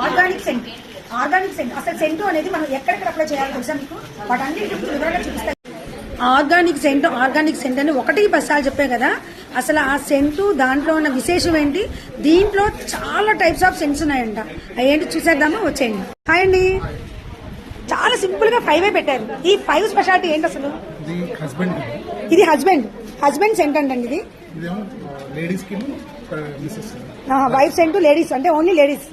Organic cent అసలు scent అనేది మనం ఎక్కడెక్కడ అప్లై చేయాలో తెలుసా మీకు? వాటన్నిటి వివరంగా చూపిస్తాయి. ఆర్గానిక్ సెంట్ అని 1-10 సార్లు చెప్పే కదా. అసలు ఆ సెంటు దాంట్లో ఉన్న విశేషం ఏంటి? దీంట్లో చాలా టైప్స్ ఆఫ్ సెంట్స్ ఉన్నాయంట. అవి ఏంటి చూసేద్దామా, వచ్చేయండి. హాయ్ అండి, చాలా సింపుల్ గా 5 పెట్టారు. ఈ 5 స్పెషాలిటీ ఏంటి అసలు? ఇది హస్బెండ్ సెంట్ అంటండి. ఇది వైఫ్ సెంట్ లేడీస్ అంటే only ladies.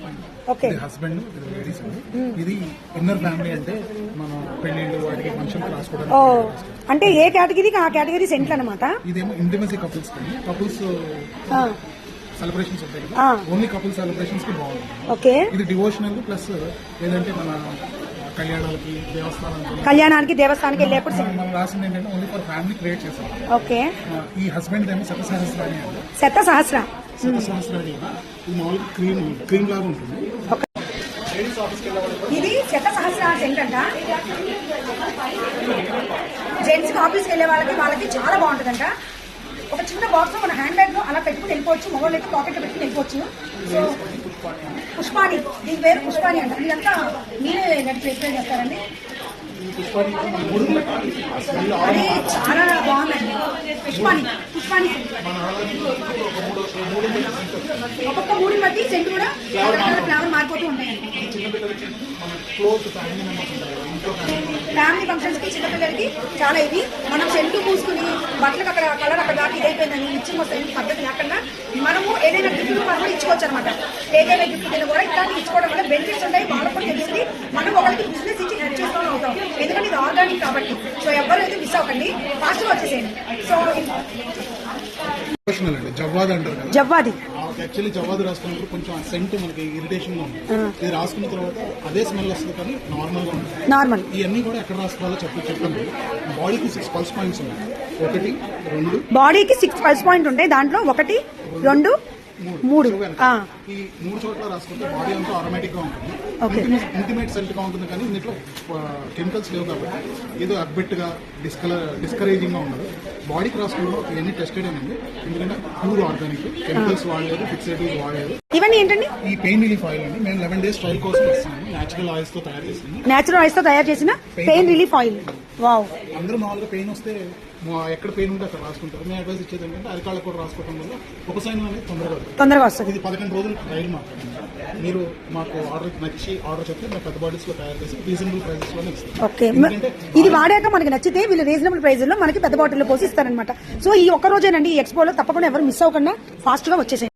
Okay, husband ladies అండి. ఇది ఇన్నర్ ఫ్యామిలీ అంటే మన పెళ్లిళ్ళు వాటికి ఫంక్షన్ రాసుకోవడానికి. అంటే ఏ కేటగిరీకి ఆ కేటగిరీ సెంట్లు అనమాట. ఇదేమో ఇంటిమసీ కపుల్స్ సెలబ్రేషన్స్ ఉంటాయి కదా, ఓన్లీ కపుల్ సెలబ్రేషన్స్ కి బాగుంది. ఓకే, ఇది డివోషనల్ ప్లస్ ఏదంటే మన కళ్యాణానికి దేవస్థానానికి వెళ్ళేప్పుడు మనం రాసింది ఏంటంటే ఓన్లీ ఫర్ ఫ్యామిలీ క్రియేట్ చేసాం. ఓకే, ఈ హస్బెండ్ ఏమో శతసహస్రాణి. ఇది మామూలుగా క్రీమ్ లాగా ఉంటుంది. ఇది శతసహస్రాణి సెంట్ అంట. జెంట్స్ కి ఆఫీస్కి వెళ్ళే వాళ్ళకి చాలా బాగుంటుందంట. ఒక చిన్న బాక్స్ లో మన హ్యాండ్ బ్యాగ్ లో అలా పెట్టుకుని వెళ్ళిపోవచ్చు. మొబైల్ అయితే పాకెట్ లో పెట్టుకుని వెళ్ళిపోవచ్చు. సో పుష్పాణి, దీని పేరు పుష్పాణి అంట. ఇదంతా మీరే ఎక్స్ప్లెయిన్ చేస్తారండి. అది చాలా బాగుందండి. పుష్పాణి ఒక్కొక్క మూడు బట్టి సెంట్ కూడా ఫ్లేవర్ మారిపోతూ ఉంటాయండి. ఫ్యామిలీ ఫంక్షన్స్ కి చిన్నపిల్లలకి చాలా ఇది. మనం సెంటు పూసుకుని బట్టలకు అక్కడ కలర్ అక్కడ దాకా ఇదైపోయిందని ఇచ్చి వస్తాయి పద్ధతి లేకుండా మనము ఏదైనా గిఫ్ట్ మనం కూడా ఇచ్చుకోవచ్చు అనమాట. ఏదైనా గిఫ్ట్ కింద కూడా ఇట్లాంటి ఇచ్చుకోవడం వల్ల బెనిఫిట్స్ ఉంటాయి. వాళ్ళకు కూడా తెలిసింది మనం ఒకరికి బిజినెస్ ఇచ్చి హెల్ప్ చేసుకోవడం అవుతాం. ఎందుకంటే ఇది ఆర్గానిక్ కాబట్టి. సో ఎవరు అయితే మిస్ అవ్వకండి, ఫాస్ట్ గా వచ్చేసేయండి. సో జవ్వాది అంటారు కదా, జవ్వాది యాక్చువల్లీ జవ్వాది రాసుకున్నప్పుడు కొంచెం సెంట్ మనకి ఇరిటేషన్ గా ఉంటుంది. ఇది రాసుకున్న తర్వాత అదే స్మెల్ వస్తుంది కానీ నార్మల్ గా ఉంటుంది. ఇవన్నీ కూడా ఎక్కడ రాసుకోవాలో చెప్పండి. బాడీకి 6 పల్స్ పాయింట్స్ ఉన్నాయి. 1, 2 బాడీకి 6 పల్స్ పాయింట్ ఉంటాయి. దాంట్లో 1, 2, 3 ఈ 3 చోట్ల రాసుకుంటే బాడీ అంతా ఆటోమేటిక్ గా ఉంటుంది. ఇంటిమేట్ సెంట్ గా ఉంటుంది కానీ దీంట్లో కెమికల్స్ లేవు కాబట్టి ఏదో అబ్బెట్ గా డిస్కరేజింగ్ గా ఉండదు. బాడీకి రాసుకుంటే ఇవన్నీ టెస్టెడ్ అండి. ఎందుకంటే ప్యూర్ ఆర్గానిక్, కెమికల్స్ వాడలేదు, ఫిక్సేటివ్స్ వాడలేదు. ఇవన్నీ ఏంటండి? ఈ పెయిన్ రిలీఫ్ ఆయిల్ అండి. మేము 11 days ట్రయల్ కోసం ఇస్తున్నాము. నేచురల్ ఆయిల్స్ తో తయారు చేసిన పెయిన్ రిలీఫ్ ఆయిల్. వావ్, అందరూ మామూలుగా పెయిన్ వస్తే ఎక్కడ పెయిన్ ఉంటే అక్కడ రాసుకుంటారు. మేము అడ్వైస్ ఇచ్చేది ఏంటంటే అరికాళ్ళకు కూడా రాసుకోవడం వల్ల ఉపశమనం అనేది తొందరగా వస్తుంది. ఇది 11 రోజులు ట్రయల్ మాట్లాడండి. మీరు మాకు ఆర్డర్ చెప్తే మేము పెద్ద బాటిల్స్ లో తయారు చేసి రీజనబుల్ ప్రైజెస్ లోనే ఇస్తాం. ఓకే, ఇది వాడాక మనకి నచ్చితే వీళ్ళు రీజనబుల్ ప్రైస్ లో మనకి పెద్ద బాటిల్ లో పోసి ఇస్తారనమాట. సో ఈ ఒక్క రోజేనండి ఈ ఎక్స్పోలో, తప్పకుండా ఎవరు మిస్ అవ్వకుండా ఫాస్ట్ గా వచ్చేసాయి.